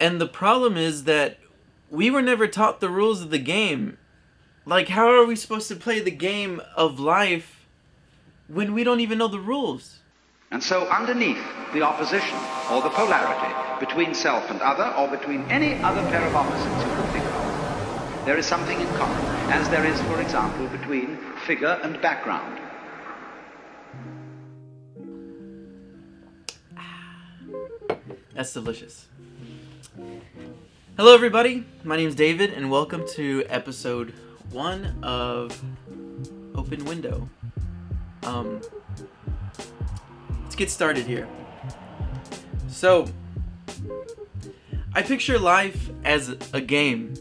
And the problem is that we were never taught the rules of the game. Like, how are we supposed to play the game of life when we don't even know the rules? And so underneath the opposition or the polarity between self and other, or between any other pair of opposites you can think of, there is something in common, as there is, for example, between figure and background. That's delicious. Hello everybody, my name's David and welcome to episode 1 of Open Window. Let's get started here. So, I picture life as a game.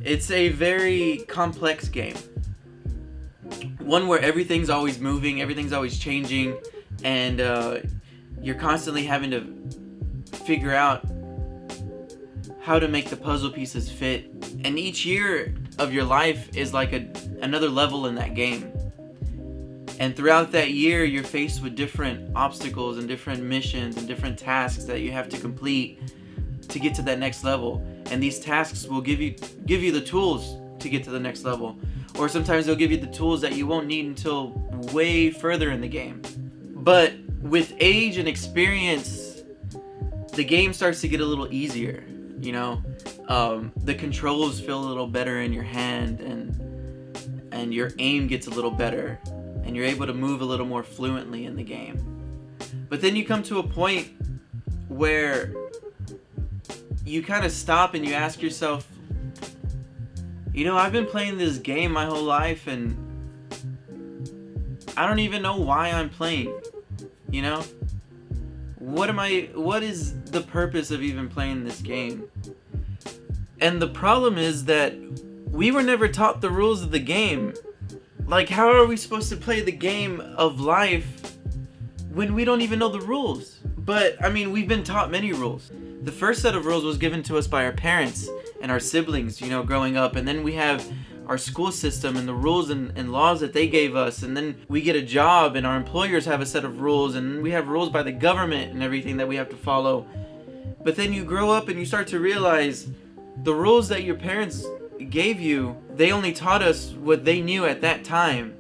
It's a very complex game. One where everything's always moving, everything's always changing, and you're constantly having to figure out how to make the puzzle pieces fit. And each year of your life is like another level in that game. And throughout that year, you're faced with different obstacles and different missions and different tasks that you have to complete to get to that next level. And these tasks will give you the tools to get to the next level. Or sometimes they'll give you the tools that you won't need until way further in the game. But with age and experience, the game starts to get a little easier, you know? The controls feel a little better in your hand, and your aim gets a little better, and you're able to move a little more fluently in the game. But then you come to a point where you kind of stop and you ask yourself, you know, I've been playing this game my whole life and I don't even know why I'm playing, you know? What is the purpose of even playing this game? And the problem is that we were never taught the rules of the game. Like, how are we supposed to play the game of life when we don't even know the rules? But, I mean, we've been taught many rules. The first set of rules was given to us by our parents and our siblings, you know, growing up. And then we have our school system and the rules and laws that they gave us. And then we get a job and our employers have a set of rules. And we have rules by the government and everything that we have to follow. But then you grow up and you start to realize the rules that your parents gave you, they only taught us what they knew at that time,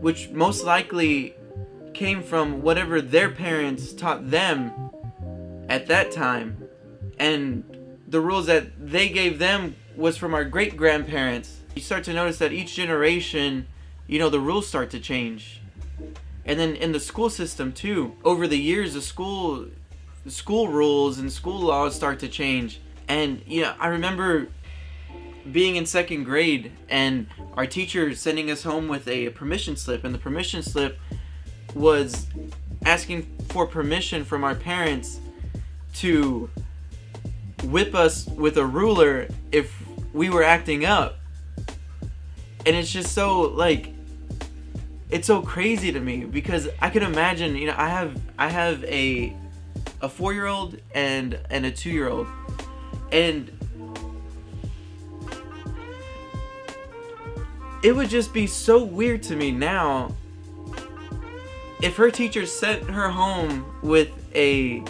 which most likely came from whatever their parents taught them at that time. And the rules that they gave them was from our great-grandparents. You start to notice that each generation, you know, the rules start to change. And then in the school system too, over the years, the school rules and school laws start to change. And, you know, I remember being in 2nd grade and our teacher sending us home with a permission slip, and the permission slip was asking for permission from our parents to whip us with a ruler if we were acting up. And it's just so, like, it's so crazy to me, because I can imagine, you know, I have a 4-year-old and a 2-year-old, and it would just be so weird to me now if her teacher sent her home with a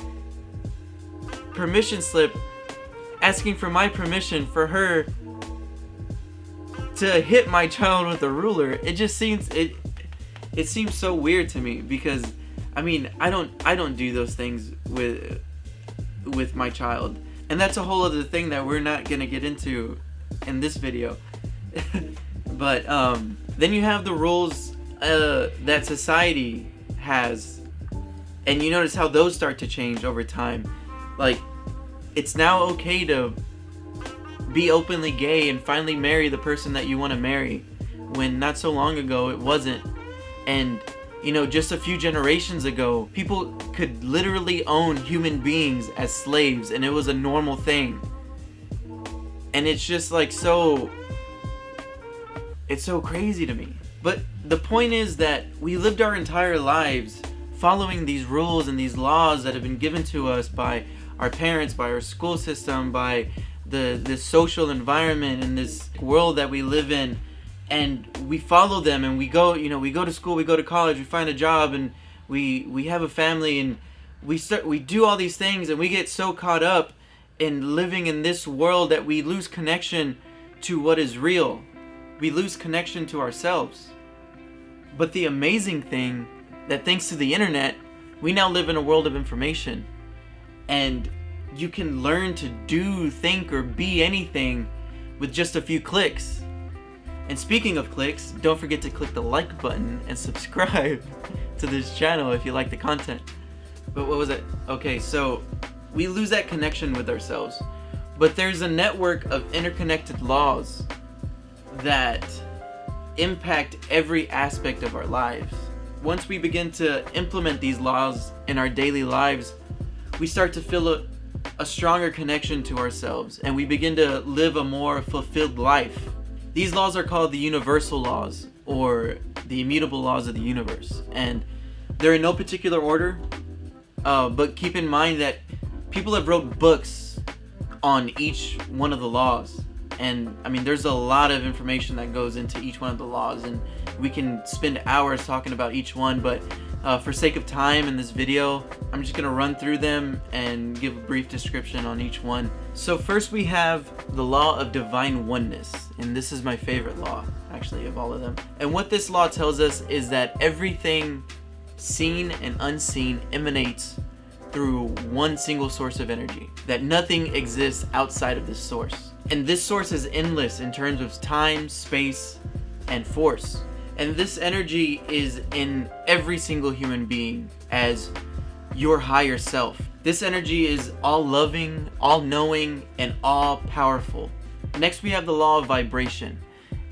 permission slip asking for my permission for her to hit my child with a ruler. It just seems it seems so weird to me, because I mean, I don't do those things with my child. And that's a whole other thing that we're not gonna get into in this video. But then you have the rules that society has, and you notice how those start to change over time. Like, it's now okay to be openly gay and finally marry the person that you want to marry, when not so long ago it wasn't. And, you know, just a few generations ago, people could literally own human beings as slaves, and it was a normal thing. And it's just like it's so crazy to me. But the point is that we lived our entire lives following these rules and these laws that have been given to us by our parents, by our school system, by this social environment and this world that we live in. And we follow them, and we go to school, we go to college, we find a job, and we have a family, and we do all these things, and we get so caught up in living in this world that we lose connection to what is real. We lose connection to ourselves. But the amazing thing, that thanks to the internet, we now live in a world of information. And you can learn to do, think, or be anything with just a few clicks. And speaking of clicks, don't forget to click the like button and subscribe to this channel if you like the content. But what was it? Okay, so we lose that connection with ourselves. But there's a network of interconnected laws that impact every aspect of our lives. Once we begin to implement these laws in our daily lives, we start to feel a stronger connection to ourselves, and we begin to live a more fulfilled life. These laws are called the universal laws, or the immutable laws of the universe, and they're in no particular order, but keep in mind that people have wrote books on each one of the laws. And I mean, there's a lot of information that goes into each one of the laws, and we can spend hours talking about each one, but for sake of time in this video, I'm just gonna run through them and give a brief description on each one. So first we have the law of divine oneness, and this is my favorite law, actually, of all of them. And what this law tells us is that everything seen and unseen emanates through one single source of energy, that nothing exists outside of this source. And this source is endless in terms of time, space, and force. And this energy is in every single human being as your higher self. This energy is all-loving, all-knowing, and all-powerful. Next we have the law of vibration.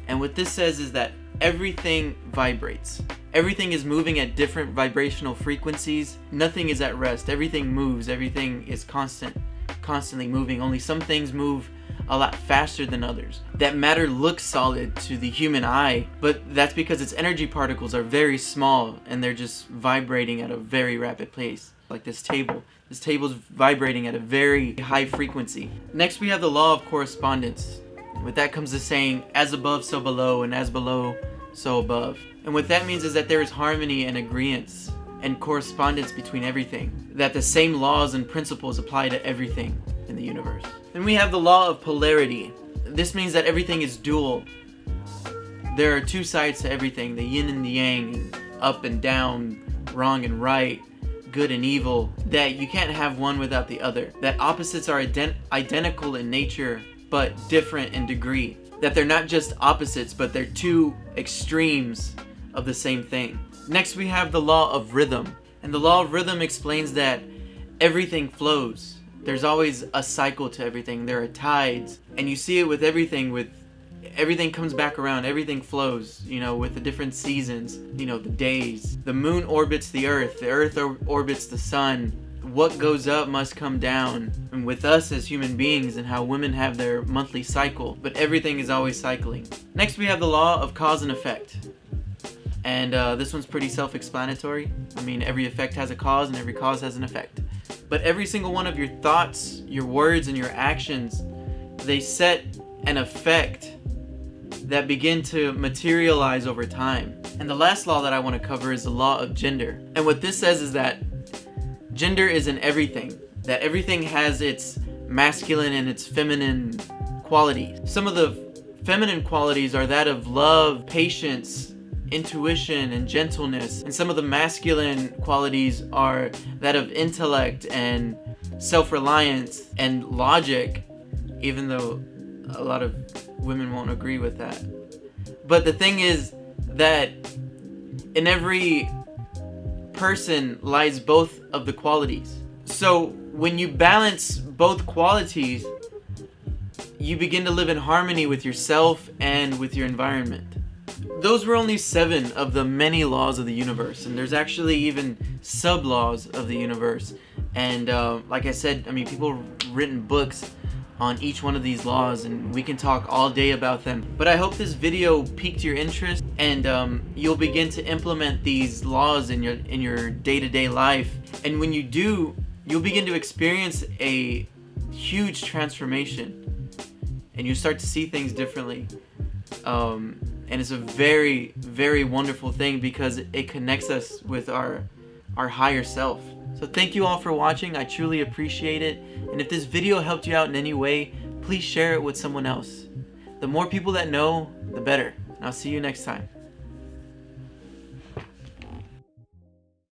And what this says is that everything vibrates. Everything is moving at different vibrational frequencies. Nothing is at rest. Everything moves. Everything is constantly moving. Only some things move a lot faster than others. That matter looks solid to the human eye, but that's because its energy particles are very small and they're just vibrating at a very rapid pace. Like this table. This table's vibrating at a very high frequency. Next we have the law of correspondence. With that comes the saying, as above so below, and as below so above. And what that means is that there is harmony and agreement and correspondence between everything. That the same laws and principles apply to everything in the universe. Then we have the law of polarity. This means that everything is dual. There are two sides to everything, the yin and the yang, and up and down, wrong and right, good and evil. That you can't have one without the other. That opposites are identical in nature, but different in degree. That they're not just opposites, but they're two extremes of the same thing. Next we have the law of rhythm. And the law of rhythm explains that everything flows. There's always a cycle to everything. There are tides. And you see it with everything. Everything comes back around. Everything flows, you know, with the different seasons, you know, the days. The moon orbits the earth. The earth orbits the sun. What goes up must come down. And with us as human beings and how women have their monthly cycle. But everything is always cycling. Next we have the law of cause and effect. And this one's pretty self-explanatory. I mean, every effect has a cause and every cause has an effect. But every single one of your thoughts, your words, and your actions, they set an effect that begin to materialize over time. And the last law that I want to cover is the law of gender. And what this says is that gender is in everything. That everything has its masculine and its feminine qualities. Some of the feminine qualities are that of love, patience, intuition, and gentleness. And some of the masculine qualities are that of intellect and self-reliance and logic, even though a lot of women won't agree with that. But the thing is that in every person lies both of the qualities. So when you balance both qualities, you begin to live in harmony with yourself and with your environment. Those were only 7 of the many laws of the universe, and there's actually even sub-laws of the universe. And like I said, I mean, people have written books on each one of these laws, and we can talk all day about them. But I hope this video piqued your interest, and you'll begin to implement these laws in your day-to-day life. And when you do, you'll begin to experience a huge transformation, and you start to see things differently. And it's a very, very wonderful thing because it connects us with our higher self. So thank you all for watching. I truly appreciate it. And if this video helped you out in any way, please share it with someone else. The more people that know, the better. And I'll see you next time.